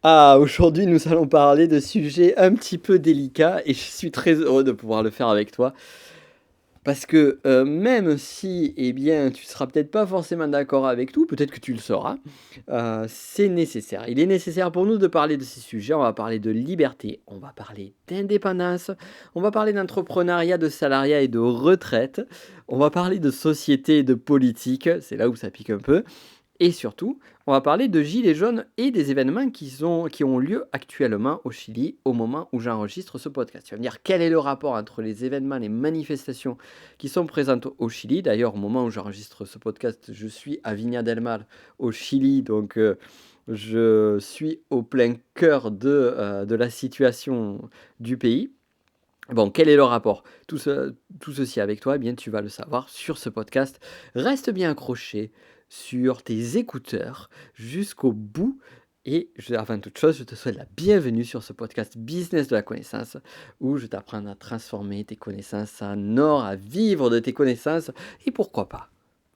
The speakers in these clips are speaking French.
Ah, aujourd'hui, nous allons parler de sujets un petit peu délicats et je suis très heureux de pouvoir le faire avec toi. Parce que même si, eh bien, tu seras peut-être pas forcément d'accord avec tout, peut-être que tu le seras, c'est nécessaire. Il est nécessaire pour nous de parler de ces sujets. On va parler de liberté, on va parler d'indépendance, on va parler d'entrepreneuriat, de salariat et de retraite. On va parler de société et de politique, c'est là où ça pique un peu. Et surtout, on va parler de gilets jaunes et des événements qui ont lieu actuellement au Chili au moment où j'enregistre ce podcast. Tu vas me dire quel est le rapport entre les événements, les manifestations qui sont présentes au Chili. D'ailleurs, au moment où j'enregistre ce podcast, je suis à Viña del Mar au Chili, donc je suis au plein cœur de la situation du pays. Bon, quel est le rapport? Tout ceci avec toi, eh bien, tu vas le savoir sur ce podcast. Reste bien accroché sur tes écouteurs jusqu'au bout. Et avant toute chose, je te souhaite la bienvenue sur ce podcast Business de la connaissance, où je t'apprends à transformer tes connaissances en or, à vivre de tes connaissances, et pourquoi pas,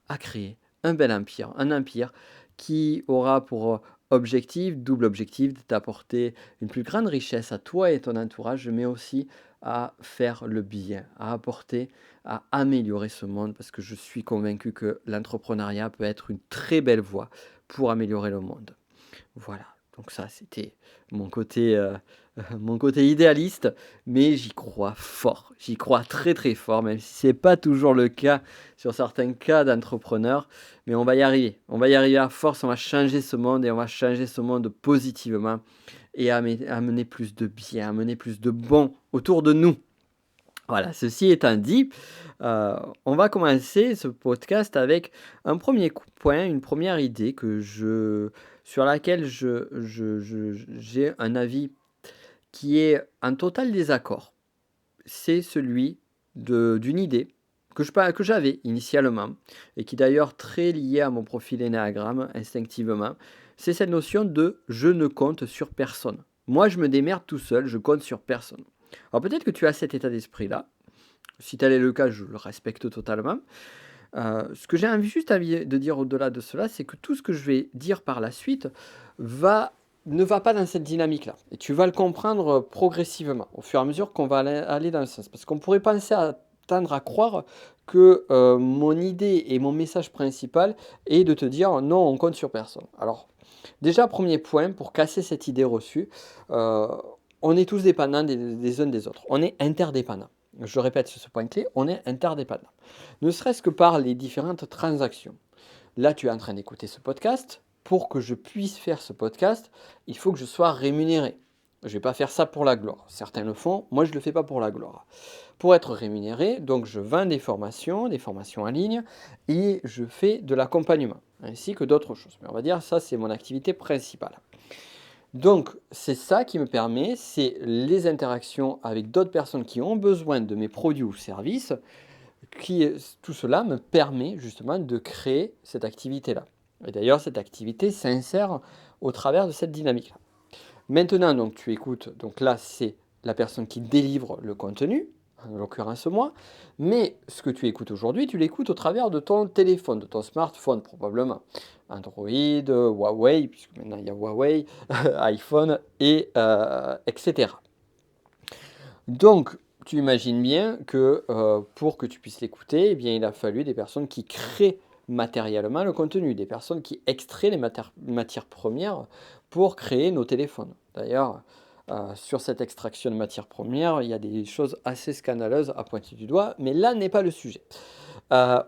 à créer un bel empire, un empire qui aura pour double objectif, de t'apporter une plus grande richesse à toi et ton entourage, mais aussi à faire le bien, à apporter, à améliorer ce monde, parce que je suis convaincu que l'entrepreneuriat peut être une très belle voie pour améliorer le monde. Voilà, donc ça c'était mon côté, mon côté idéaliste, mais j'y crois fort. J'y crois très très fort, même si c'est pas toujours le cas sur certains cas d'entrepreneurs, mais on va y arriver. On va y arriver à force, on va changer ce monde et on va changer ce monde positivement et amener plus de bien, amener plus de bon autour de nous. Voilà, ceci étant dit, on va commencer ce podcast avec un premier point, une première idée sur laquelle j'ai un avis qui est en total désaccord. C'est celui d'une idée que j'avais initialement et qui est d'ailleurs très liée à mon profil Enneagramme instinctivement. C'est cette notion de je ne compte sur personne. Moi, je me démerde tout seul, je compte sur personne. Alors peut-être que tu as cet état d'esprit-là. Si tel est le cas, je le respecte totalement. Ce que j'ai envie de dire au-delà de cela, c'est que tout ce que je vais dire par la suite ne va pas dans cette dynamique-là. Et tu vas le comprendre progressivement, au fur et à mesure qu'on va aller dans le sens. Parce qu'on pourrait penser à tendre à croire que mon idée et mon message principal est de te dire non, on compte sur personne. Alors, déjà, premier point, pour casser cette idée reçue, euh, on est tous dépendants des uns des autres. On est interdépendants. Je répète ce point clé, on est interdépendants. Ne serait-ce que par les différentes transactions. Là, tu es en train d'écouter ce podcast. Pour que je puisse faire ce podcast, il faut que je sois rémunéré. Je ne vais pas faire ça pour la gloire. Certains le font, moi je ne le fais pas pour la gloire. Pour être rémunéré, donc je vends des formations en ligne, et je fais de l'accompagnement, ainsi que d'autres choses. Mais on va dire ça, c'est mon activité principale. Donc, c'est ça qui me permet, c'est les interactions avec d'autres personnes qui ont besoin de mes produits ou services, tout cela me permet justement de créer cette activité-là. Et d'ailleurs, cette activité s'insère au travers de cette dynamique-là. Maintenant, donc, tu écoutes, donc là, c'est la personne qui délivre le contenu, en l'occurrence moi, mais ce que tu écoutes aujourd'hui, tu l'écoutes au travers de ton téléphone, de ton smartphone probablement. Android, Huawei, puisque maintenant il y a Huawei, iPhone, etc. Donc, tu imagines bien que pour que tu puisses l'écouter, eh bien, il a fallu des personnes qui créent matériellement le contenu, des personnes qui extraient les matières premières pour créer nos téléphones. D'ailleurs, sur cette extraction de matières premières, il y a des choses assez scandaleuses à pointer du doigt, mais là n'est pas le sujet.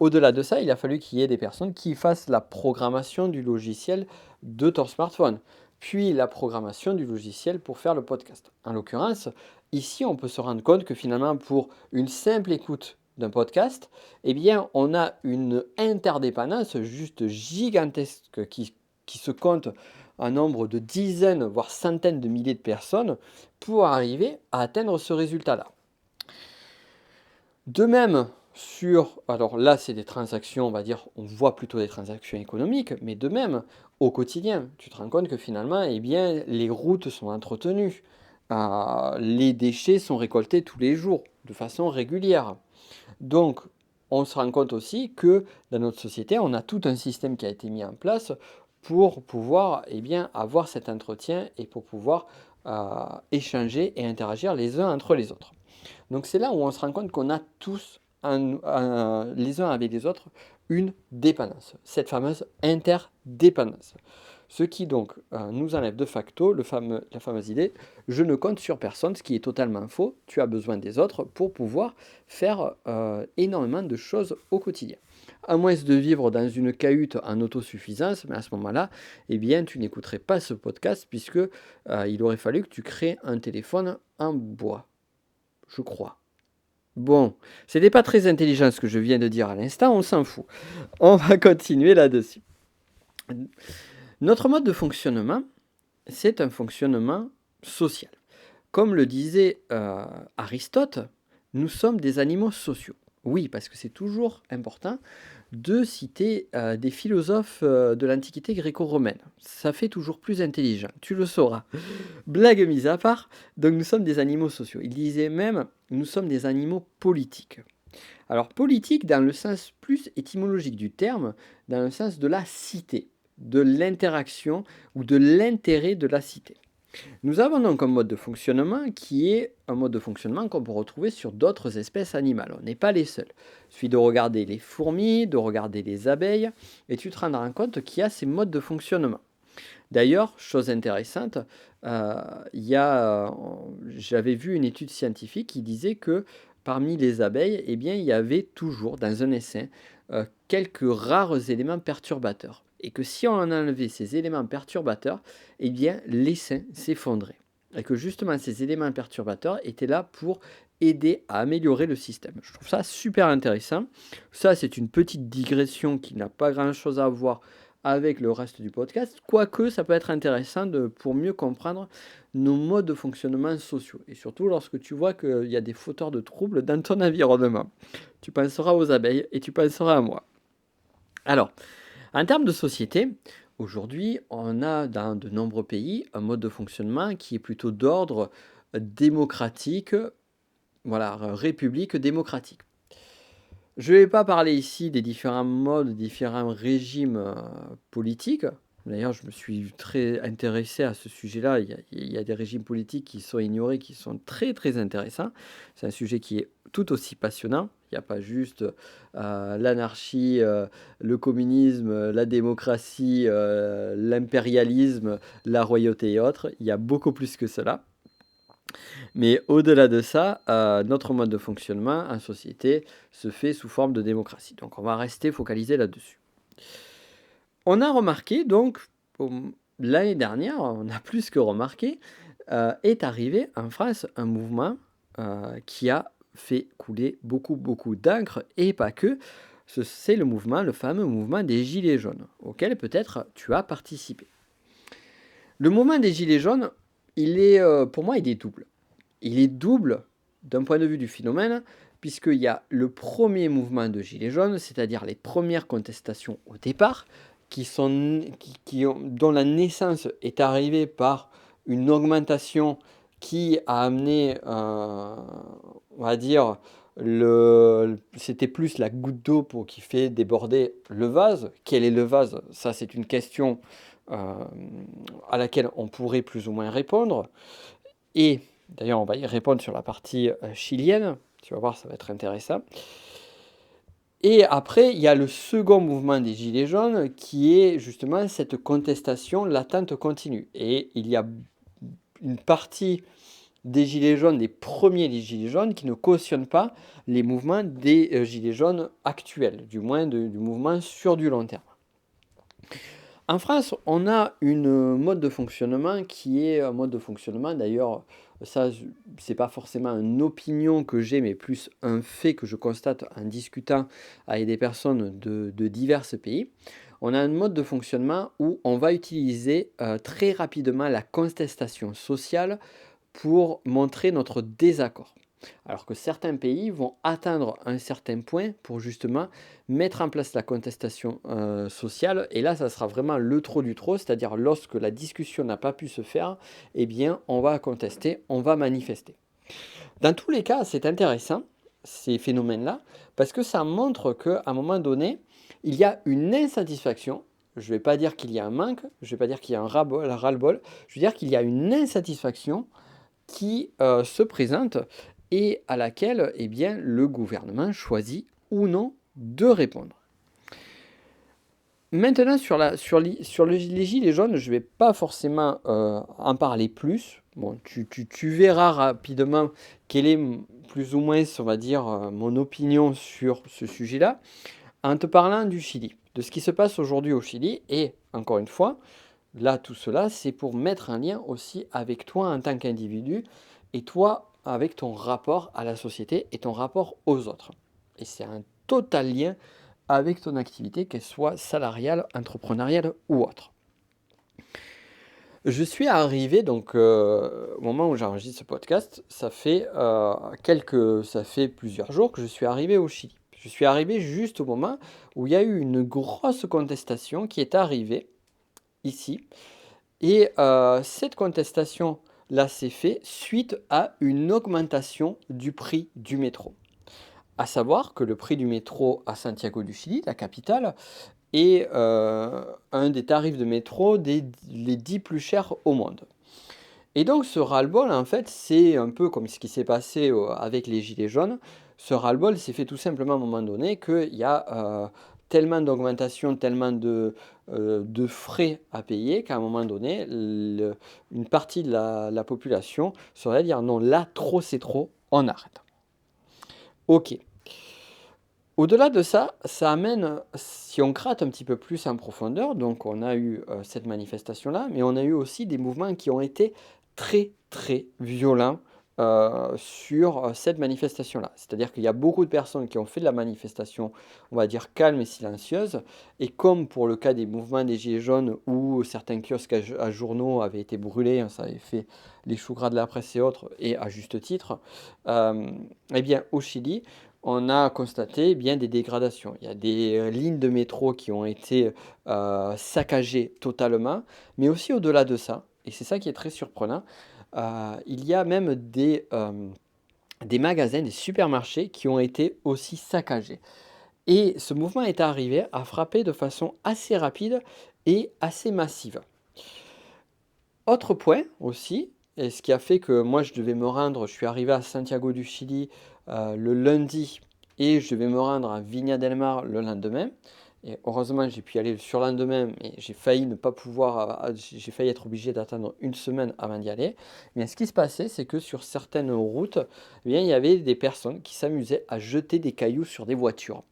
Au-delà de ça, il a fallu qu'il y ait des personnes qui fassent la programmation du logiciel de ton smartphone, puis la programmation du logiciel pour faire le podcast. En l'occurrence, ici, on peut se rendre compte que finalement, pour une simple écoute d'un podcast, eh bien, on a une interdépendance juste gigantesque qui se compte en nombre de dizaines, voire centaines de milliers de personnes pour arriver à atteindre ce résultat-là. De même, alors là, c'est des transactions, on va dire, on voit plutôt des transactions économiques, mais de même, au quotidien, tu te rends compte que finalement, eh bien, les routes sont entretenues, les déchets sont récoltés tous les jours, de façon régulière. Donc, on se rend compte aussi que dans notre société, on a tout un système qui a été mis en place pour pouvoir avoir cet entretien et pour pouvoir échanger et interagir les uns entre les autres. Donc c'est là où on se rend compte qu'on a tous, les uns avec les autres, une dépendance, cette fameuse interdépendance. Ce qui donc nous enlève de facto la fameuse idée « je ne compte sur personne », ce qui est totalement faux. Tu as besoin des autres pour pouvoir faire énormément de choses au quotidien. À moins de vivre dans une cahute en autosuffisance, mais à ce moment-là, tu n'écouterais pas ce podcast puisque il aurait fallu que tu crées un téléphone en bois, je crois. Bon, c'était pas très intelligent ce que je viens de dire à l'instant, on s'en fout. On va continuer là-dessus. Notre mode de fonctionnement, c'est un fonctionnement social. Comme le disait Aristote, nous sommes des animaux sociaux. Oui, parce que c'est toujours important de citer des philosophes de l'Antiquité gréco-romaine. Ça fait toujours plus intelligent, tu le sauras. Blague mise à part, donc nous sommes des animaux sociaux. Il disait même, nous sommes des animaux politiques. Alors politique dans le sens plus étymologique du terme, dans le sens de la cité, de l'interaction ou de l'intérêt de la cité. Nous avons donc un mode de fonctionnement qui est un mode de fonctionnement qu'on peut retrouver sur d'autres espèces animales. On n'est pas les seuls. Il suffit de regarder les fourmis, de regarder les abeilles, et tu te rendras compte qu'il y a ces modes de fonctionnement. D'ailleurs, chose intéressante, j'avais vu une étude scientifique qui disait que parmi les abeilles, il y avait toujours, dans un essaim, quelques rares éléments perturbateurs. Et que si on enlevait ces éléments perturbateurs, l'essaim s'effondrait. Et que justement, ces éléments perturbateurs étaient là pour aider à améliorer le système. Je trouve ça super intéressant. Ça, c'est une petite digression qui n'a pas grand-chose à voir avec le reste du podcast, quoique ça peut être intéressant pour mieux comprendre nos modes de fonctionnement sociaux, et surtout lorsque tu vois qu'il y a des fauteurs de troubles dans ton environnement. Tu penseras aux abeilles et tu penseras à moi. Alors, en termes de société, aujourd'hui, on a dans de nombreux pays un mode de fonctionnement qui est plutôt d'ordre démocratique, république démocratique. Je ne vais pas parler ici des différents modes, différents régimes politiques. D'ailleurs, je me suis très intéressé à ce sujet-là. Il y a des régimes politiques qui sont ignorés, qui sont très très intéressants. C'est un sujet qui est tout aussi passionnant. Il n'y a pas juste l'anarchie, le communisme, la démocratie, l'impérialisme, la royauté et autres. Il y a beaucoup plus que cela. Mais au-delà de ça, notre mode de fonctionnement en société se fait sous forme de démocratie. Donc on va rester focalisé là-dessus. On a remarqué donc, l'année dernière, on a plus que remarqué, est arrivé en France un mouvement qui a fait couler beaucoup d'encre, et pas que. C'est le fameux mouvement des Gilets jaunes, auquel peut-être tu as participé. Le mouvement des Gilets jaunes, pour moi, il est double. Il est double d'un point de vue du phénomène, puisqu'il y a le premier mouvement de Gilets jaunes, c'est-à-dire les premières contestations au départ, dont la naissance est arrivée par une augmentation qui a amené, on va dire, c'était plus la goutte d'eau qui fait déborder le vase. Quel est le vase? Ça, c'est une question à laquelle on pourrait plus ou moins répondre. Et d'ailleurs, on va y répondre sur la partie chilienne. Tu vas voir, ça va être intéressant. Et après, il y a le second mouvement des Gilets jaunes qui est justement cette contestation latente continue. Et il y a une partie des Gilets jaunes, des premiers des Gilets jaunes, qui ne cautionnent pas les mouvements des Gilets jaunes actuels, du moins du mouvement sur du long terme. En France, on a un mode de fonctionnement qui est un mode de fonctionnement, d'ailleurs, ça, c'est pas forcément une opinion que j'ai, mais plus un fait que je constate en discutant avec des personnes de divers pays. On a un mode de fonctionnement où on va utiliser très rapidement la contestation sociale pour montrer notre désaccord. Alors que certains pays vont atteindre un certain point pour justement mettre en place la contestation sociale. Et là, ça sera vraiment le trop du trop, c'est-à-dire lorsque la discussion n'a pas pu se faire, on va contester, on va manifester. Dans tous les cas, c'est intéressant, ces phénomènes-là, parce que ça montre qu'à un moment donné, il y a une insatisfaction je ne vais pas dire qu'il y a un manque, je ne vais pas dire qu'il y a un ras-le-bol, je veux dire qu'il y a une insatisfaction qui se présente et à laquelle eh bien, le gouvernement choisit ou non de répondre. Maintenant, les gilets jaunes, je ne vais pas forcément en parler plus. Bon, tu verras rapidement quelle est plus ou moins, on va dire, mon opinion sur ce sujet-là, en te parlant du Chili, de ce qui se passe aujourd'hui au Chili. Et encore une fois, là, tout cela, c'est pour mettre un lien aussi avec toi en tant qu'individu et toi avec ton rapport à la société et ton rapport aux autres. Et c'est un total lien avec ton activité, qu'elle soit salariale, entrepreneuriale ou autre. Je suis arrivé donc au moment où j'enregistre ce podcast, ça fait plusieurs jours que je suis arrivé au Chili. Je suis arrivé juste au moment où il y a eu une grosse contestation qui est arrivée ici. Et cette contestation-là s'est faite suite à une augmentation du prix du métro. À savoir que le prix du métro à Santiago du Chili, la capitale, est un des tarifs de métro les 10 plus chers au monde. Et donc ce ras-le-bol, en fait, c'est un peu comme ce qui s'est passé avec les Gilets jaunes. Ce ras-le-bol s'est fait tout simplement à un moment donné qu'il y a tellement d'augmentation, tellement de frais à payer qu'à un moment donné, une partie de la population serait à dire non, là, trop, c'est trop, on arrête. Ok. Au-delà de ça, ça amène, si on gratte un petit peu plus en profondeur, donc on a eu cette manifestation-là, mais on a eu aussi des mouvements qui ont été très très violents sur cette manifestation-là. C'est-à-dire qu'il y a beaucoup de personnes qui ont fait de la manifestation, on va dire calme et silencieuse, et comme pour le cas des mouvements des Gilets jaunes où certains kiosques à journaux avaient été brûlés, hein, ça avait fait les choux gras de la presse et autres, et à juste titre, eh bien au Chili, on a constaté eh bien des dégradations. Il y a des lignes de métro qui ont été saccagées totalement, mais aussi au-delà de ça, et c'est ça qui est très surprenant, il y a même des magasins, des supermarchés qui ont été aussi saccagés. Et ce mouvement est arrivé à frapper de façon assez rapide et assez massive. Autre point aussi, et ce qui a fait que moi je devais me rendre, je suis arrivé à Santiago du Chili le lundi et je devais me rendre à Viña del Mar le lendemain. Et heureusement j'ai pu y aller le surlendemain, mais j'ai failli ne pas pouvoir, j'ai failli être obligé d'attendre une semaine avant d'y aller. Mais ce qui se passait, c'est que sur certaines routes, eh bien, il y avait des personnes qui s'amusaient à jeter des cailloux sur des voitures.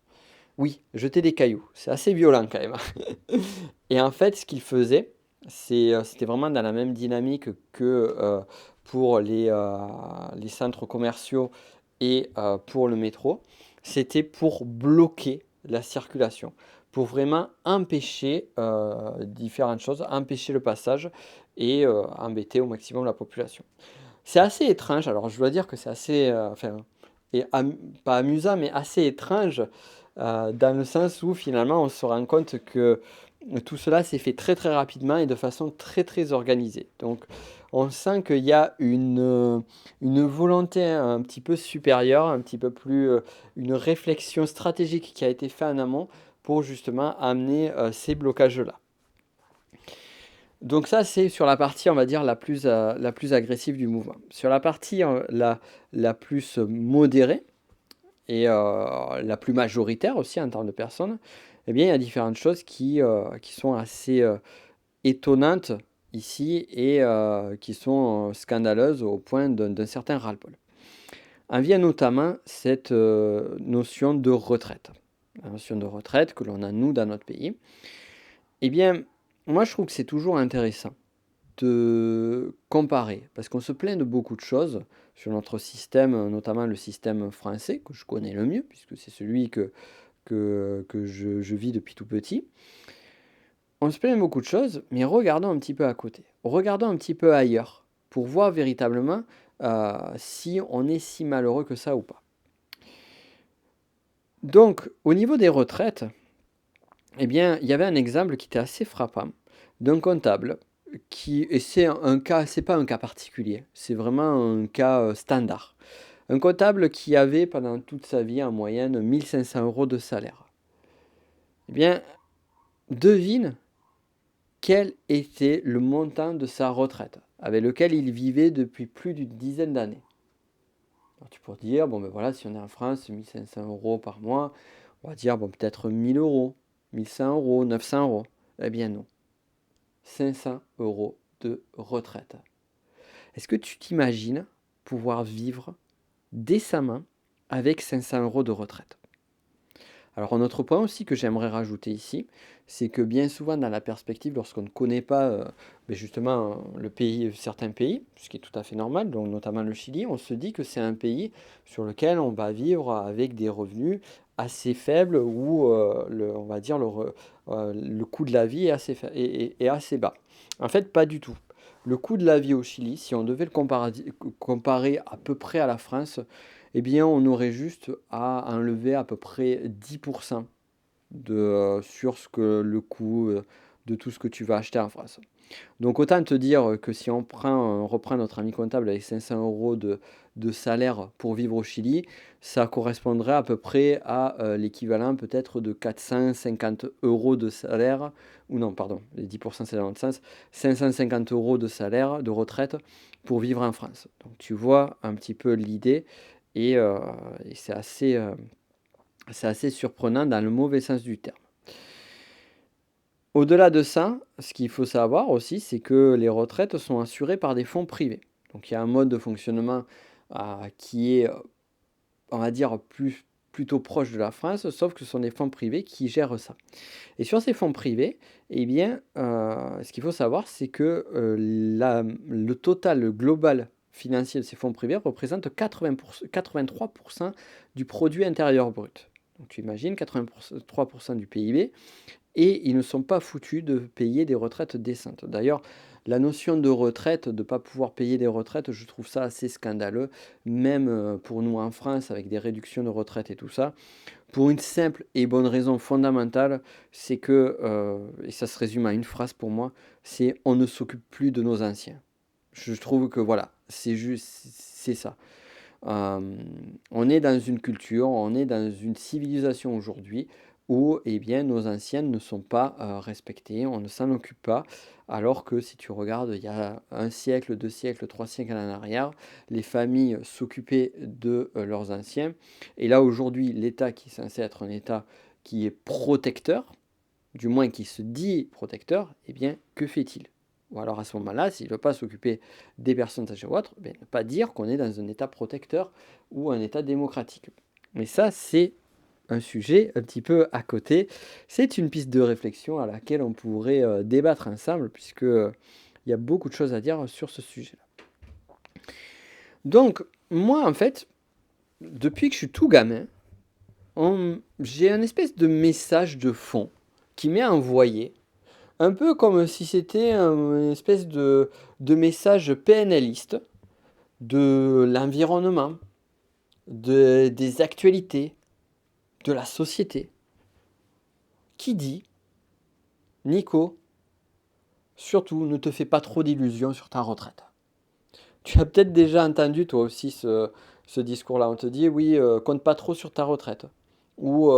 Oui, jeter des cailloux, c'est assez violent quand même. Et en fait, ce qu'ils faisaient, c'était vraiment dans la même dynamique que pour les centres commerciaux et pour le métro. C'était pour bloquer la circulation, pour vraiment empêcher différentes choses, empêcher le passage et embêter au maximum la population. C'est assez étrange, alors je dois dire que c'est assez, enfin, pas amusant, mais assez étrange dans le sens où finalement on se rend compte que tout cela s'est fait très très rapidement et de façon très très organisée. Donc on sent qu'il y a une volonté un petit peu supérieure, un petit peu plus, une réflexion stratégique qui a été faite en amont pour justement amener ces blocages-là. Donc ça, c'est sur la partie, on va dire, la plus agressive du mouvement. Sur la partie la plus modérée, et la plus majoritaire aussi en termes de personnes, eh bien, il y a différentes choses qui sont assez étonnantes ici et qui sont scandaleuses au point d'un certain ras-le-bol. En vient notamment cette notion de retraite. La notion de retraite que l'on a, nous, dans notre pays. Eh bien, moi, je trouve que c'est toujours intéressant de comparer, parce qu'on se plaint de beaucoup de choses sur notre système, notamment le système français, que je connais le mieux, puisque c'est celui que je vis depuis tout petit. On se plaint de beaucoup de choses, mais regardons un petit peu à côté. Regardons un petit peu ailleurs, pour voir véritablement si on est si malheureux que ça ou pas. Donc, au niveau des retraites, eh bien, il y avait un exemple qui était assez frappant d'un comptable et c'est un cas, c'est pas un cas particulier, c'est vraiment un cas standard. Un comptable qui avait pendant toute sa vie en moyenne 1 500 € de salaire. Eh bien, devine quel était le montant de sa retraite, avec lequel il vivait depuis plus d'une dizaine d'années. Alors, tu pourrais dire, bon ben voilà, si on est en France, 1500 euros par mois, on va dire, bon, peut-être 1000 euros, 1100 euros, 900 euros. Eh bien non, 500 euros de retraite. Est-ce que tu t'imagines pouvoir vivre décemment avec 500 euros de retraite? Alors un autre point aussi que j'aimerais rajouter ici, c'est que bien souvent dans la perspective, lorsqu'on ne connaît pas ben justement le pays, certains pays, ce qui est tout à fait normal, donc notamment le Chili, on se dit que c'est un pays sur lequel on va vivre avec des revenus assez faibles ou on va dire le coût de la vie est est assez bas. En fait, pas du tout. Le coût de la vie au Chili, si on devait le comparer à peu près à la France, eh bien, on aurait juste à enlever à peu près 10% sur ce que le coût de tout ce que tu vas acheter en France. Donc autant te dire que si on reprend notre ami comptable avec 500 euros de salaire pour vivre au Chili, ça correspondrait à peu près à l'équivalent peut-être de 450 euros de salaire, ou non, pardon, les 10% c'est dans l'autre sens, 550 euros de salaire, de retraite pour vivre en France. Donc tu vois un petit peu l'idée et c'est assez surprenant dans le mauvais sens du terme. Au-delà de ça, ce qu'il faut savoir aussi, c'est que les retraites sont assurées par des fonds privés. Donc il y a un mode de fonctionnement qui est, on va dire, plutôt proche de la France, sauf que ce sont des fonds privés qui gèrent ça. Et sur ces fonds privés, eh bien, ce qu'il faut savoir, c'est que le total global financier de ces fonds privés représente 83% du produit intérieur brut. Donc tu imagines 83% du PIB, et ils ne sont pas foutus de payer des retraites décentes. D'ailleurs, la notion de retraite, de ne pas pouvoir payer des retraites, je trouve ça assez scandaleux, même pour nous en France, avec des réductions de retraite et tout ça, pour une simple et bonne raison fondamentale, c'est que, et ça se résume à une phrase pour moi, c'est on ne s'occupe plus de nos anciens. Je trouve que voilà, c'est juste, c'est ça. On est dans une culture, on est dans une civilisation aujourd'hui où eh bien, nos anciens ne sont pas respectés, on ne s'en occupe pas, alors que si tu regardes il y a un siècle, 2 siècles, 3 siècles en arrière, les familles s'occupaient de leurs anciens, et là aujourd'hui l'État qui est censé être un État qui est protecteur, du moins qui se dit protecteur, eh bien que fait-il? Ou alors à ce moment-là, s'il ne veut pas s'occuper des personnes âgées ou autres, ben, ne pas dire qu'on est dans un État protecteur ou un État démocratique. Mais ça, c'est un sujet un petit peu à côté. C'est une piste de réflexion à laquelle on pourrait débattre ensemble, puisque il y a beaucoup de choses à dire sur ce sujet-là. Donc, moi, en fait, depuis que je suis tout gamin, j'ai un espèce de message de fond qui m'est envoyé, un peu comme si c'était une espèce de message PNListe de l'environnement, des actualités, de la société, qui dit, Nico, surtout ne te fais pas trop d'illusions sur ta retraite. Tu as peut-être déjà entendu toi aussi ce discours-là. On te dit, oui, compte pas trop sur ta retraite. Ou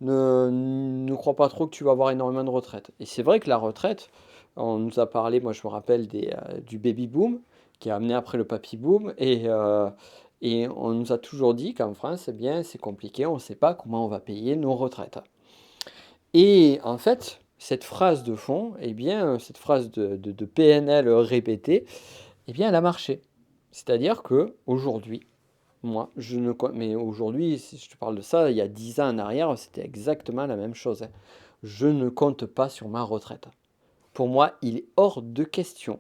ne crois pas trop que tu vas avoir énormément de retraite. Et c'est vrai que la retraite, on nous a parlé, moi je me rappelle du baby boom, qui a amené après le papy boom, et on nous a toujours dit qu'en France, eh bien, c'est compliqué, on ne sait pas comment on va payer nos retraites. Et en fait, cette phrase de fond, eh bien, cette phrase de PNL répétée, eh bien, elle a marché. C'est-à-dire que aujourd'hui, moi, mais aujourd'hui, si je te parle de ça, il y a 10 ans en arrière, c'était exactement la même chose, hein. Je ne compte pas sur ma retraite. Pour moi, il est hors de question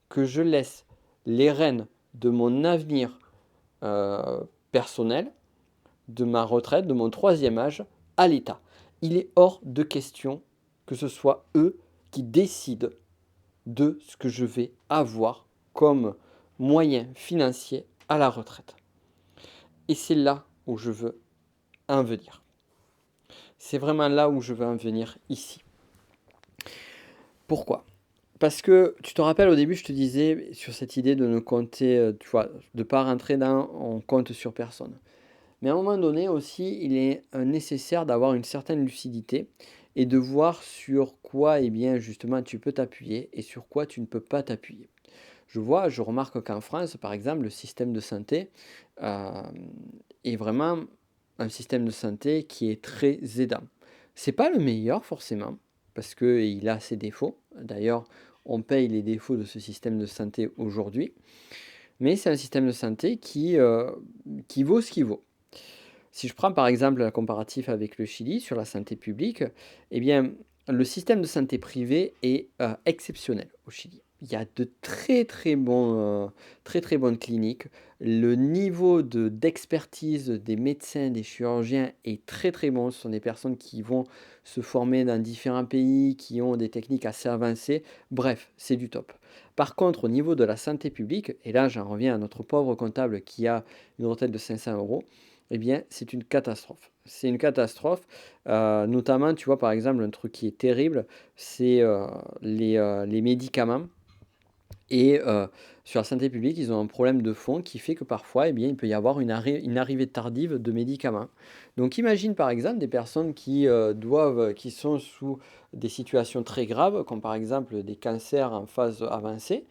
que je laisse les rênes de mon avenir euh, personnel, de ma retraite, de mon troisième âge, à l'État. Il est hors de question que ce soit eux qui décident de ce que je vais avoir comme moyen financier à la retraite. Et c'est là où je veux en venir. C'est vraiment là où je veux en venir ici. Pourquoi? Parce que tu te rappelles au début, je te disais sur cette idée de ne compter, tu vois, de ne pas rentrer dans on compte sur personne. Mais à un moment donné aussi, il est nécessaire d'avoir une certaine lucidité et de voir sur quoi, eh bien, justement, tu peux t'appuyer et sur quoi tu ne peux pas t'appuyer. Je remarque qu'en France, par exemple, le système de santé euh, est vraiment un système de santé qui est très aidant. C'est pas le meilleur forcément, parce qu'il a ses défauts. D'ailleurs, on paye les défauts de ce système de santé aujourd'hui, mais c'est un système de santé qui vaut ce qu'il vaut. Si je prends par exemple un comparatif avec le Chili sur la santé publique, eh bien, le système de santé privé est exceptionnel au Chili. Il y a de très très bonnes cliniques. Le niveau d'expertise des médecins, des chirurgiens est très très bon. Ce sont des personnes qui vont se former dans différents pays, qui ont des techniques assez avancées. Bref, c'est du top. Par contre, au niveau de la santé publique, et là j'en reviens à notre pauvre comptable qui a une retraite de 500 euros, eh bien, c'est une catastrophe. C'est une catastrophe. Notamment, tu vois, par exemple, un truc qui est terrible, c'est les médicaments. Et sur la santé publique, ils ont un problème de fond qui fait que parfois, eh bien, il peut y avoir une arrivée tardive de médicaments. Donc, imagine par exemple des personnes qui sont sous des situations très graves, comme par exemple des cancers en phase avancée,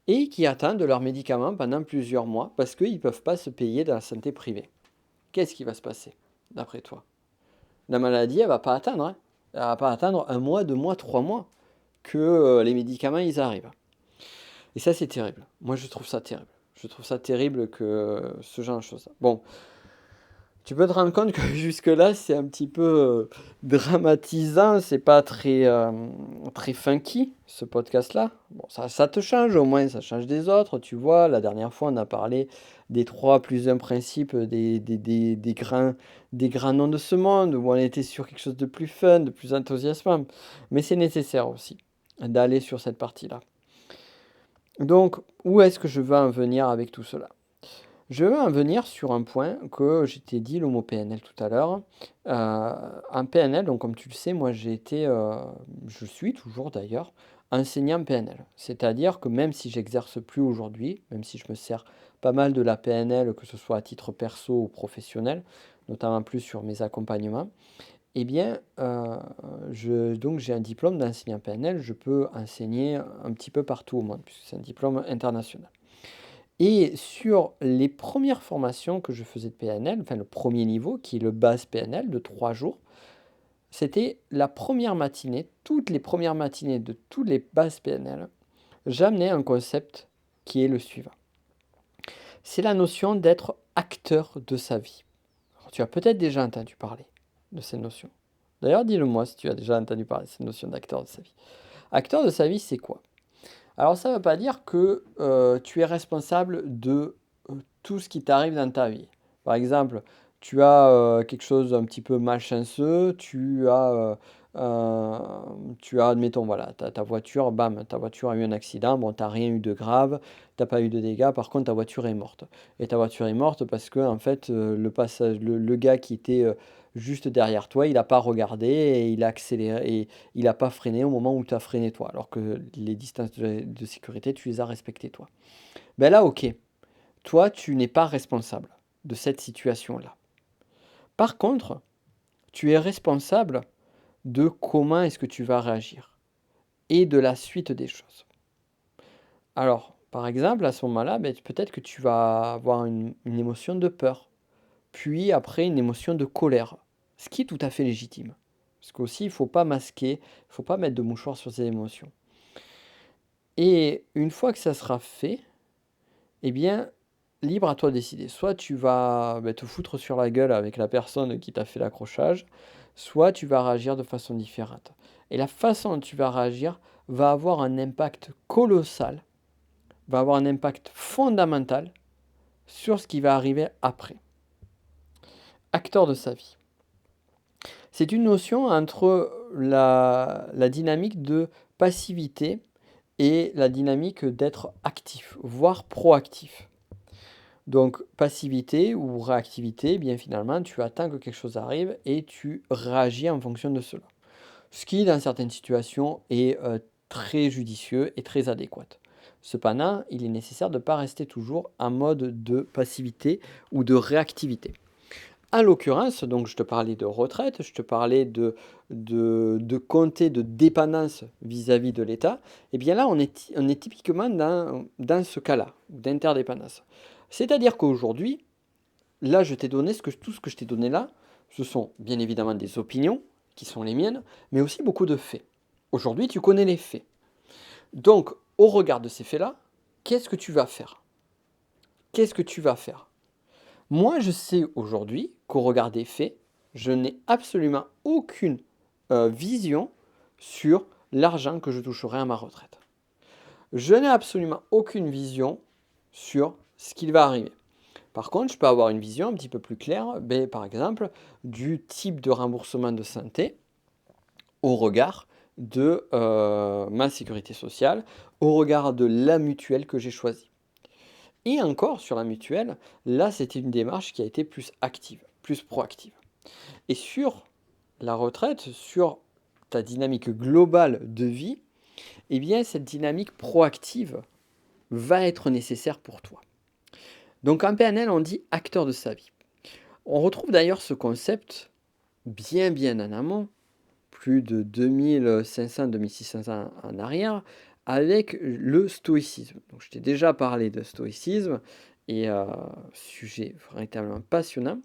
et qui attendent leurs médicaments pendant plusieurs mois parce qu'ils ne peuvent pas se payer dans la santé privée. Qu'est-ce qui va se passer, d'après toi? La maladie, elle va pas attendre, hein. Elle va pas attendre un mois, 2 mois, 3 mois que les médicaments, ils arrivent. Et ça, c'est terrible. Moi, je trouve ça terrible. Je trouve ça terrible que ce genre de choses. Bon, tu peux te rendre compte que jusque-là, c'est un petit peu dramatisant, c'est pas très funky, ce podcast-là. Bon, ça te change au moins, ça change des autres, tu vois. La dernière fois, on a parlé des 3 plus 1 principes des grands noms de ce monde, où on était sur quelque chose de plus fun, de plus enthousiasmant. Mais c'est nécessaire aussi d'aller sur cette partie-là. Donc, où est-ce que je veux en venir avec tout cela? Je veux en venir sur un point que je t'ai dit, le mot PNL tout à l'heure. En PNL, donc comme tu le sais, moi je suis toujours d'ailleurs, enseignant PNL. C'est-à-dire que même si j'exerce plus aujourd'hui, même si je me sers pas mal de la PNL, que ce soit à titre perso ou professionnel, notamment plus sur mes accompagnements, eh bien, donc j'ai un diplôme d'enseignant PNL, je peux enseigner un petit peu partout au monde, puisque c'est un diplôme international. Et sur les premières formations que je faisais de PNL, enfin le premier niveau, qui est le base PNL de 3 jours, c'était la première matinée, toutes les premières matinées de toutes les bases PNL, j'amenais un concept qui est le suivant. C'est la notion d'être acteur de sa vie. Alors, tu as peut-être déjà entendu parler de cette notion. D'ailleurs, dis-le-moi si tu as déjà entendu parler de cette notion d'acteur de sa vie. Acteur de sa vie, c'est quoi? Alors ça ne veut pas dire que tu es responsable de tout ce qui t'arrive dans ta vie. Par exemple, tu as quelque chose d'un petit peu malchanceux, admettons, voilà, ta voiture, bam, ta voiture a eu un accident, bon, tu n'as rien eu de grave, tu n'as pas eu de dégâts, par contre ta voiture est morte. Et ta voiture est morte parce que, en fait, le gars qui était juste derrière toi, il n'a pas regardé et il a accéléré et il n'a pas freiné au moment où tu as freiné toi, alors que les distances de sécurité, tu les as respectées toi. Ben là, ok, toi, tu n'es pas responsable de cette situation-là. Par contre, tu es responsable de comment est-ce que tu vas réagir et de la suite des choses. Alors, par exemple, à ce moment-là, ben, peut-être que tu vas avoir une émotion de peur, puis après une émotion de colère, ce qui est tout à fait légitime. Parce qu'aussi, il ne faut pas masquer, il ne faut pas mettre de mouchoir sur ces émotions. Et une fois que ça sera fait, eh bien, libre à toi de décider. Soit tu vas te foutre sur la gueule avec la personne qui t'a fait l'accrochage, soit tu vas réagir de façon différente. Et la façon dont tu vas réagir va avoir un impact colossal, va avoir un impact fondamental sur ce qui va arriver après. Acteur de sa vie. C'est une notion entre la dynamique de passivité et la dynamique d'être actif, voire proactif. Donc passivité ou réactivité, eh bien finalement tu attends que quelque chose arrive et tu réagis en fonction de cela. Ce qui dans certaines situations est très judicieux et très adéquat. Cependant, il est nécessaire de ne pas rester toujours en mode de passivité ou de réactivité. En l'occurrence, donc je te parlais de retraite, je te parlais de compter de dépendance vis-à-vis de l'État. Eh bien là, on est typiquement dans ce cas-là, d'interdépendance. C'est-à-dire qu'aujourd'hui, là, je t'ai donné tout ce que je t'ai donné là, ce sont bien évidemment des opinions qui sont les miennes, mais aussi beaucoup de faits. Aujourd'hui, tu connais les faits. Donc, au regard de ces faits-là, qu'est-ce que tu vas faire? Qu'est-ce que tu vas faire? Moi, je sais aujourd'hui qu'au regard des faits, je n'ai absolument aucune vision sur l'argent que je toucherai à ma retraite. Je n'ai absolument aucune vision sur ce qu'il va arriver. Par contre, je peux avoir une vision un petit peu plus claire, par exemple, du type de remboursement de santé au regard de ma sécurité sociale, au regard de la mutuelle que j'ai choisie. Et encore, sur la mutuelle, là, c'était une démarche qui a été plus active, plus proactive. Et sur la retraite, sur ta dynamique globale de vie, eh bien, cette dynamique proactive va être nécessaire pour toi. Donc en PNL, on dit acteur de sa vie. On retrouve d'ailleurs ce concept bien en amont, plus de 2500-2600 ans en arrière, avec le stoïcisme. Donc je t'ai déjà parlé de stoïcisme, et sujet véritablement passionnant,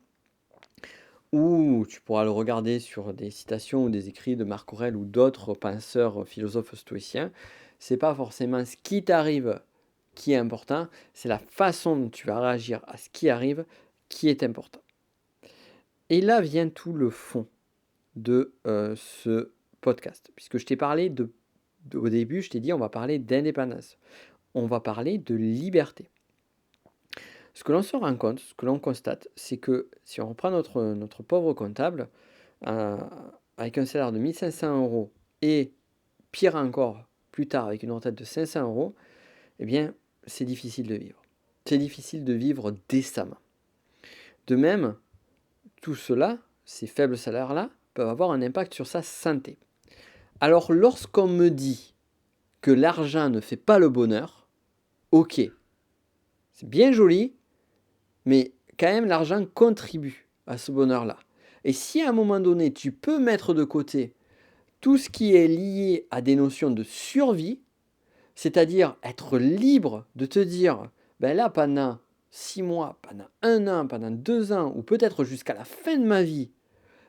où tu pourras le regarder sur des citations ou des écrits de Marc Aurèle ou d'autres penseurs philosophes stoïciens. C'est pas forcément ce qui t'arrive qui est important, c'est la façon dont tu vas réagir à ce qui arrive qui est important. Et là vient tout le fond de ce podcast, puisque je t'ai parlé au début, je t'ai dit on va parler d'indépendance, on va parler de liberté. Ce que l'on se rend compte, ce que l'on constate, c'est que si on reprend notre pauvre comptable, avec un salaire de 1500 € et pire encore, plus tard avec une retraite de 500 €, eh bien, c'est difficile de vivre. C'est difficile de vivre décemment. De même, tout cela, ces faibles salaires-là, peuvent avoir un impact sur sa santé. Alors, lorsqu'on me dit que l'argent ne fait pas le bonheur, ok, c'est bien joli, mais quand même, l'argent contribue à ce bonheur-là. Et si à un moment donné, tu peux mettre de côté tout ce qui est lié à des notions de survie, c'est-à-dire être libre de te dire, ben là, pendant 6 mois, pendant 1 an, pendant 2 ans, ou peut-être jusqu'à la fin de ma vie,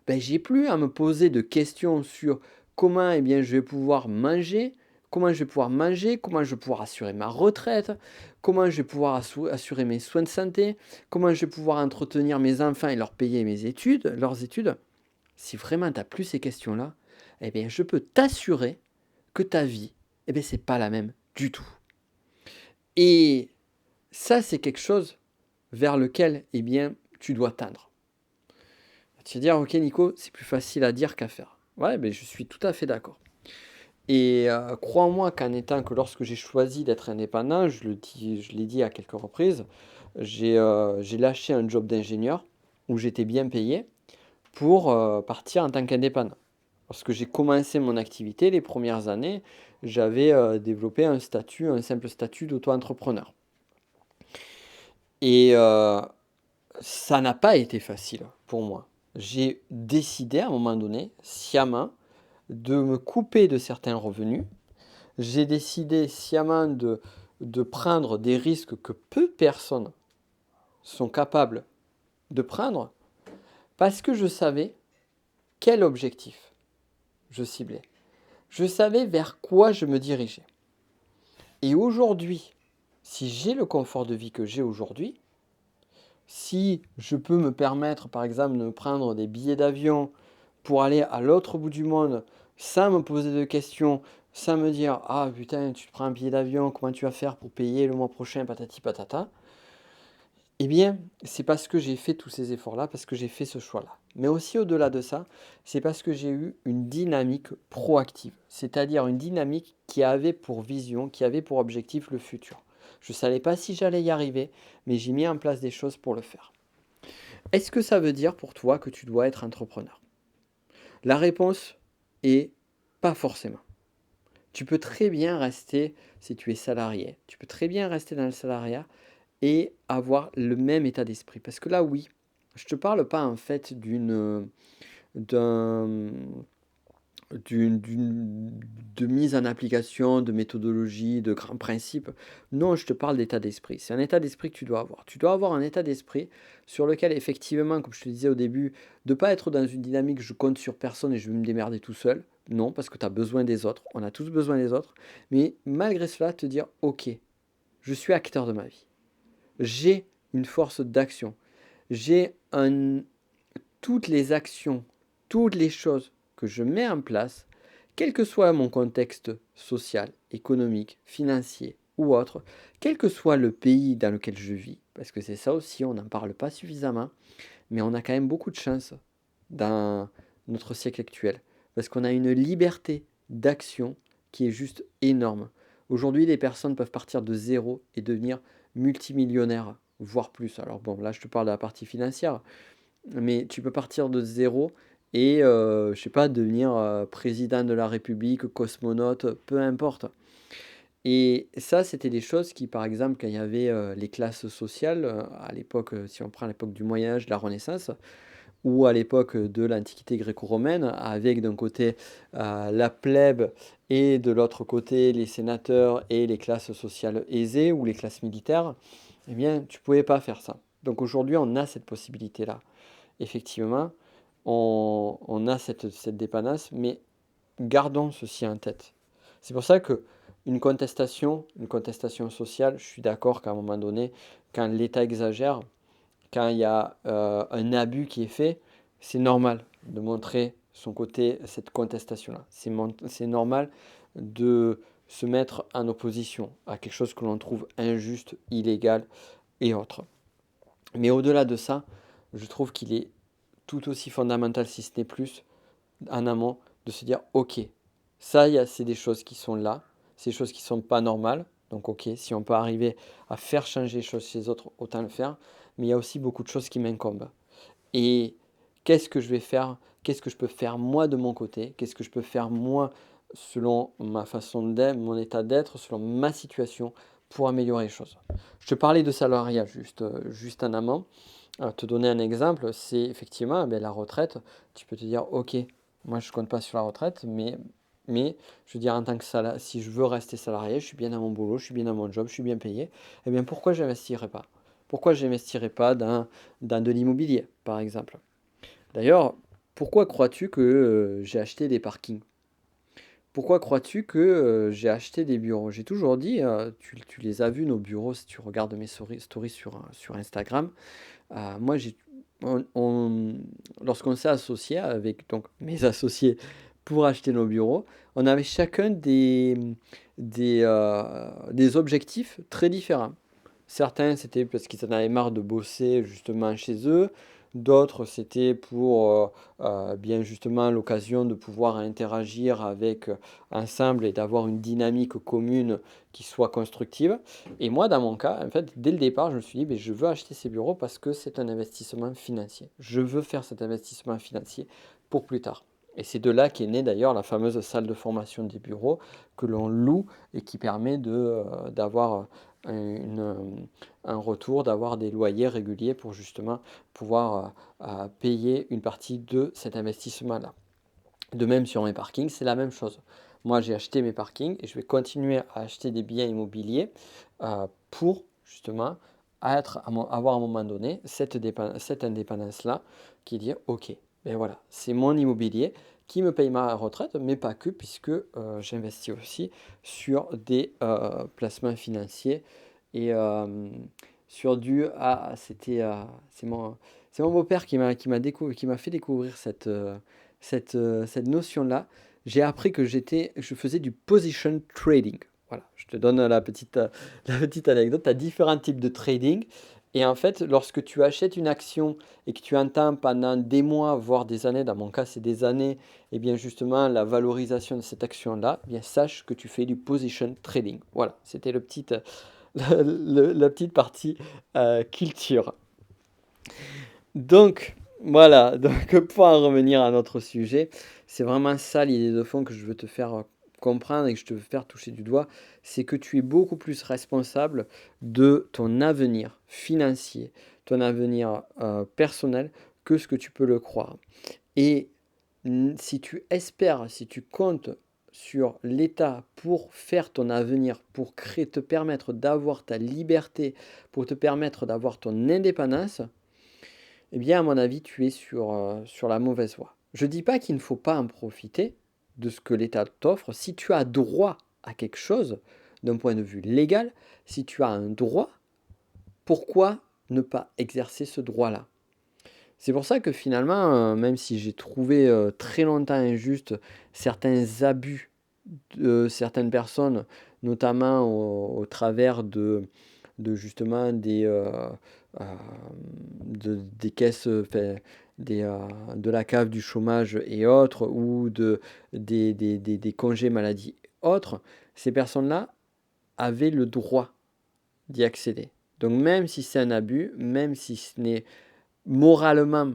ben j'ai plus à me poser de questions sur comment je vais pouvoir manger, comment je vais pouvoir assurer ma retraite, comment je vais pouvoir assurer mes soins de santé, comment je vais pouvoir entretenir mes enfants et leur payer leurs études. Si vraiment tu n'as plus ces questions-là, eh bien, je peux t'assurer que ta vie, c'est pas la même du tout. Et ça, c'est quelque chose vers lequel, tu dois tendre. Tu vas dire, ok Nico, c'est plus facile à dire qu'à faire. Ouais, je suis tout à fait d'accord. Et crois-moi qu'en étant que lorsque j'ai choisi d'être indépendant, je l'ai dit à quelques reprises, j'ai lâché un job d'ingénieur où j'étais bien payé pour partir en tant qu'indépendant. Lorsque j'ai commencé mon activité, les premières années, j'avais développé un simple statut d'auto-entrepreneur. Et ça n'a pas été facile pour moi. J'ai décidé à un moment donné, sciemment, de me couper de certains revenus. J'ai décidé sciemment de prendre des risques que peu de personnes sont capables de prendre parce que je savais quel objectif je ciblais. Je savais vers quoi je me dirigeais. Et aujourd'hui, si j'ai le confort de vie que j'ai aujourd'hui, si je peux me permettre, par exemple, de me prendre des billets d'avion pour aller à l'autre bout du monde sans me poser de questions, sans me dire « Ah putain, tu te prends un billet d'avion, comment tu vas faire pour payer le mois prochain, patati patata ?» Eh bien, c'est parce que j'ai fait tous ces efforts-là, parce que j'ai fait ce choix-là. Mais aussi au-delà de ça, c'est parce que j'ai eu une dynamique proactive, c'est-à-dire une dynamique qui avait pour vision, qui avait pour objectif le futur. Je ne savais pas si j'allais y arriver, mais j'ai mis en place des choses pour le faire. Est-ce que ça veut dire pour toi que tu dois être entrepreneur? La réponse est pas forcément. Tu peux très bien rester, si tu es salarié, tu peux très bien rester dans le salariat et avoir le même état d'esprit. Parce que là, oui, Je te parle pas en fait d'un de mise en application, de méthodologie, de grands principes. Non, je te parle d'état d'esprit. C'est un état d'esprit que tu dois avoir. Tu dois avoir un état d'esprit sur lequel, effectivement, comme je te disais au début, de ne pas être dans une dynamique je compte sur personne et je vais me démerder tout seul. Non, parce que tu as besoin des autres. On a tous besoin des autres. Mais malgré cela, te dire, ok, je suis acteur de ma vie. J'ai une force d'action. J'ai un, toutes les actions, toutes les choses que je mets en place, quel que soit mon contexte social, économique, financier ou autre, quel que soit le pays dans lequel je vis, parce que c'est ça aussi, on n'en parle pas suffisamment, mais on a quand même beaucoup de chance dans notre siècle actuel, parce qu'on a une liberté d'action qui est juste énorme. Aujourd'hui, les personnes peuvent partir de zéro et devenir multimillionnaires, voire plus. Alors bon, là, je te parle de la partie financière, mais tu peux partir de zéro et, je sais pas, devenir président de la République, cosmonaute, peu importe. Et ça, c'était des choses qui, par exemple, quand il y avait les classes sociales, à l'époque, si on prend l'époque du Moyen Âge, de la Renaissance, ou à l'époque de l'Antiquité gréco-romaine, avec d'un côté la plèbe et de l'autre côté les sénateurs et les classes sociales aisées ou les classes militaires, eh bien, tu pouvais pas faire ça. Donc aujourd'hui, on a cette possibilité-là. Effectivement, on a cette dépendance, mais gardons ceci en tête. C'est pour ça que une contestation sociale, je suis d'accord qu'à un moment donné, quand l'État exagère, quand il y a un abus qui est fait, c'est normal de montrer son côté, cette contestation-là. C'est normal de se mettre en opposition à quelque chose que l'on trouve injuste, illégal et autre. Mais au-delà de ça, je trouve qu'il est tout aussi fondamental, si ce n'est plus, en amont, de se dire, ok, ça, c'est des choses qui sont là, c'est des choses qui ne sont pas normales. Donc, ok, si on peut arriver à faire changer les choses chez les autres, autant le faire. Mais il y a aussi beaucoup de choses qui m'incombent. Et qu'est-ce que je vais faire? Qu'est-ce que je peux faire moi de mon côté? Qu'est-ce que je peux faire moi selon ma façon d'être, mon état d'être, selon ma situation pour améliorer les choses? Je te parlais de salariat juste en amont. Te donner un exemple, c'est effectivement la retraite. Tu peux te dire, ok, moi je compte pas sur la retraite, mais je veux dire en tant que salarié, si je veux rester salarié, je suis bien dans mon boulot, je suis bien dans mon job, je suis bien payé, eh bien pourquoi je n'investirais pas? Pourquoi je n'investirais pas dans de l'immobilier, par exemple? D'ailleurs, pourquoi crois-tu que j'ai acheté des parkings? Pourquoi crois-tu que j'ai acheté des bureaux? J'ai toujours dit, tu les as vus, nos bureaux, si tu regardes mes stories sur Instagram. Moi, lorsqu'on s'est associé avec donc, mes associés pour acheter nos bureaux, on avait chacun des objectifs très différents. Certains, c'était parce qu'ils en avaient marre de bosser justement chez eux. D'autres, c'était pour bien justement l'occasion de pouvoir interagir avec ensemble et d'avoir une dynamique commune qui soit constructive. Et moi, dans mon cas, en fait, dès le départ, je me suis dit, mais je veux acheter ces bureaux parce que c'est un investissement financier. Je veux faire cet investissement financier pour plus tard. Et c'est de là qu'est née d'ailleurs la fameuse salle de formation des bureaux que l'on loue et qui permet d'avoir un retour, d'avoir des loyers réguliers pour justement pouvoir payer une partie de cet investissement-là. De même sur mes parkings, c'est la même chose. Moi, j'ai acheté mes parkings et je vais continuer à acheter des biens immobiliers pour justement avoir à un moment donné cette indépendance-là qui dit, ok, ben voilà, c'est mon immobilier qui me paye ma retraite, mais pas que, puisque j'investis aussi sur des placements financiers et sur du... Ah, c'est mon beau-père qui m'a fait découvrir cette notion-là. J'ai appris que je faisais du position trading. Voilà, je te donne la petite anecdote. Tu as différents types de trading. Et en fait, lorsque tu achètes une action et que tu entends pendant des mois, voire des années, dans mon cas c'est des années, et bien justement la valorisation de cette action-là, eh bien sache que tu fais du position trading. Voilà, c'était la petite partie culture. Donc, voilà, donc pour en revenir à notre sujet, c'est vraiment ça l'idée de fond que je veux te faire comprendre et que je te veux faire toucher du doigt, c'est que tu es beaucoup plus responsable de ton avenir financier, ton avenir personnel que ce que tu peux le croire. Et si tu espères, si tu comptes sur l'État pour faire ton avenir, pour te permettre d'avoir ta liberté, pour te permettre d'avoir ton indépendance, eh bien, à mon avis, tu es sur la mauvaise voie. Je ne dis pas qu'il ne faut pas en profiter de ce que l'État t'offre. Si tu as droit à quelque chose, d'un point de vue légal, si tu as un droit, pourquoi ne pas exercer ce droit-là? C'est pour ça que finalement, même si j'ai trouvé très longtemps injuste certains abus de certaines personnes, notamment au travers de justement euh, des caisses, enfin, de la cave du chômage et autres, ou des congés maladie autres, ces personnes-là avaient le droit d'y accéder. Donc même si c'est un abus, même si ce n'est moralement,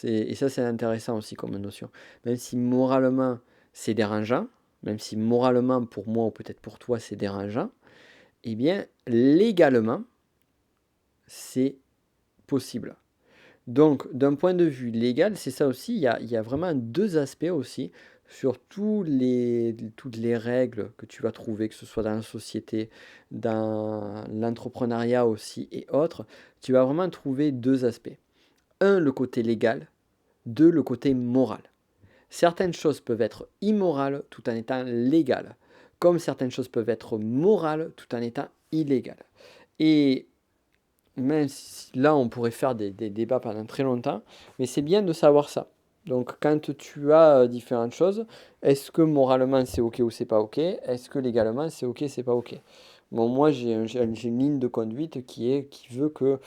et ça c'est intéressant aussi comme notion, même si moralement c'est dérangeant, même si moralement pour moi ou peut-être pour toi c'est dérangeant, eh bien légalement c'est possible. Donc d'un point de vue légal, c'est ça aussi, il y a vraiment deux aspects aussi sur toutes les règles que tu vas trouver, que ce soit dans la société, dans l'entrepreneuriat aussi et autres, tu vas vraiment trouver deux aspects. Un, le côté légal, deux, le côté moral. Certaines choses peuvent être immorales tout en étant légales, comme certaines choses peuvent être morales tout en étant illégales. Et même si là, on pourrait faire des débats pendant très longtemps, mais c'est bien de savoir ça. Donc, quand tu as différentes choses, est-ce que moralement c'est ok ou c'est pas ok? Est-ce que légalement c'est ok, c'est pas ok? Bon, moi j'ai une ligne de conduite qui veut que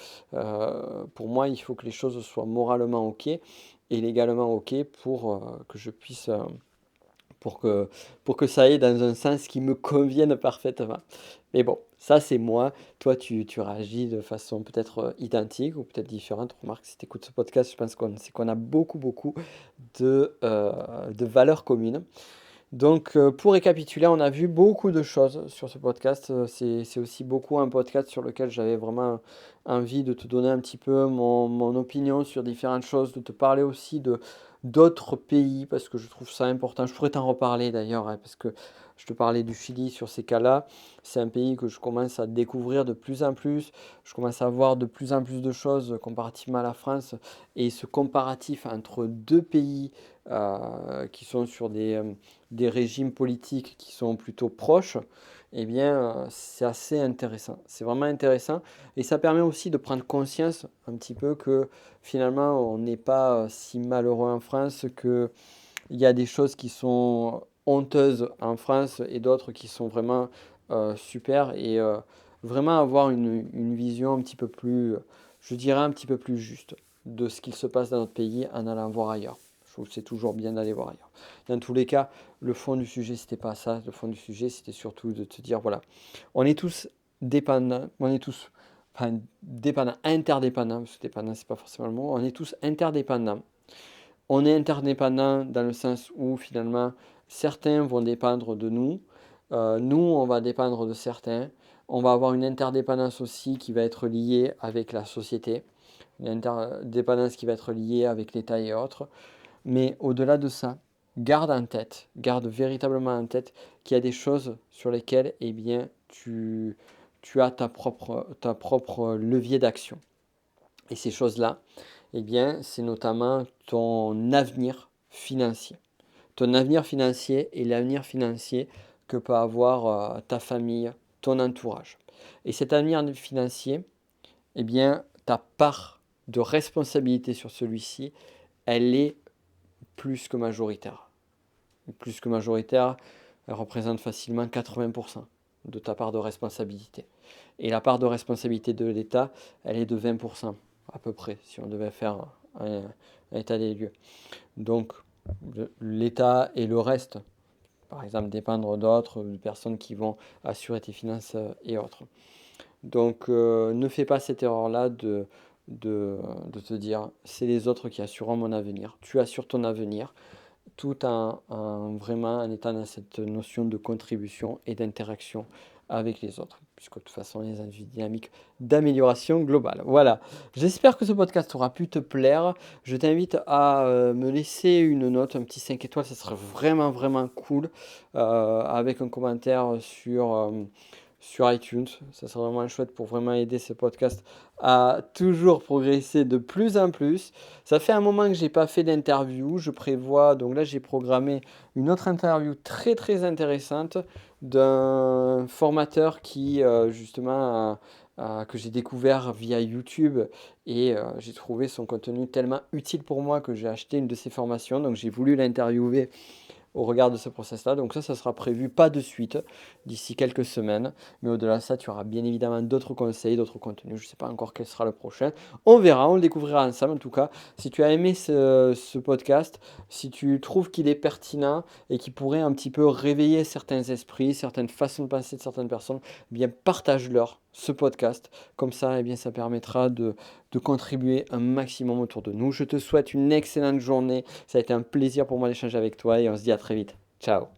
pour moi il faut que les choses soient moralement ok et légalement ok que je puisse pour que, pour que ça aille dans un sens qui me convienne parfaitement. Mais bon, ça c'est moi. Toi, tu réagis de façon peut-être identique ou peut-être différente. Remarque, si tu écoutes ce podcast, je pense qu'on a beaucoup, beaucoup de valeurs communes. Donc, pour récapituler, on a vu beaucoup de choses sur ce podcast. C'est aussi beaucoup un podcast sur lequel j'avais vraiment envie de te donner un petit peu mon opinion sur différentes choses, de te parler aussi de d'autres pays, parce que je trouve ça important. Je pourrais t'en reparler d'ailleurs, hein, parce que je te parlais du Chili sur ces cas-là. C'est un pays que je commence à découvrir de plus en plus. Je commence à voir de plus en plus de choses comparativement à la France. Et ce comparatif entre deux pays qui sont sur des régimes politiques qui sont plutôt proches, eh bien, c'est assez intéressant. C'est vraiment intéressant et ça permet aussi de prendre conscience un petit peu que finalement, on n'est pas si malheureux en France, qu'il y a des choses qui sont honteuses en France et d'autres qui sont vraiment super et vraiment avoir une vision un petit peu plus, je dirais un petit peu plus juste de ce qu'il se passe dans notre pays en allant voir ailleurs. Je trouve que c'est toujours bien d'aller voir ailleurs. Dans tous les cas, le fond du sujet, c'était pas ça. Le fond du sujet, c'était surtout de te dire, voilà, on est tous dépendants, on est tous, enfin, dépendants, interdépendants, parce que dépendant, c'est pas forcément le mot, on est tous interdépendants. On est interdépendants dans le sens où, finalement, certains vont dépendre de nous, nous, on va dépendre de certains. On va avoir une interdépendance aussi qui va être liée avec la société, une interdépendance qui va être liée avec l'État et autres. Mais au-delà de ça, garde en tête, garde véritablement en tête qu'il y a des choses sur lesquelles eh bien, tu as ta propre levier d'action. Et ces choses-là, eh bien, c'est notamment ton avenir financier. Ton avenir financier et l'avenir financier que peut avoir ta famille, ton entourage. Et cet avenir financier, eh bien, ta part de responsabilité sur celui-ci, elle est plus que majoritaire. Plus que majoritaire, elle représente facilement 80% de ta part de responsabilité. Et la part de responsabilité de l'État, elle est de 20% à peu près, si on devait faire un état des lieux. Donc l'État et le reste, par exemple dépendre d'autres personnes qui vont assurer tes finances et autres. Donc ne fais pas cette erreur-là de te dire c'est les autres qui assureront mon avenir. Tu assures ton avenir tout en vraiment en étant dans cette notion de contribution et d'interaction avec les autres. puisque de toute façon, on est dans une dynamique d'amélioration globale. Voilà. J'espère que ce podcast aura pu te plaire. Je t'invite à me laisser une note, un petit 5 étoiles, ça serait vraiment, vraiment cool, avec un commentaire sur iTunes. Ça serait vraiment chouette pour vraiment aider ce podcast à toujours progresser de plus en plus. Ça fait un moment que j'ai pas fait d'interview. Je prévois, donc là j'ai programmé une autre interview très très intéressante d'un formateur qui justement que j'ai découvert via YouTube et j'ai trouvé son contenu tellement utile pour moi que j'ai acheté une de ses formations. Donc j'ai voulu l'interviewer au regard de ce process-là. Donc ça sera prévu pas de suite, d'ici quelques semaines. Mais au-delà de ça, tu auras bien évidemment d'autres conseils, d'autres contenus. Je ne sais pas encore quel sera le prochain. On verra, on le découvrira ensemble. En tout cas, si tu as aimé ce podcast, si tu trouves qu'il est pertinent et qu'il pourrait un petit peu réveiller certains esprits, certaines façons de penser de certaines personnes, eh bien partage-leur ce podcast. Comme ça, eh bien, ça permettra de contribuer un maximum autour de nous. Je te souhaite une excellente journée. Ça a été un plaisir pour moi d'échanger avec toi et on se dit à très vite. Ciao.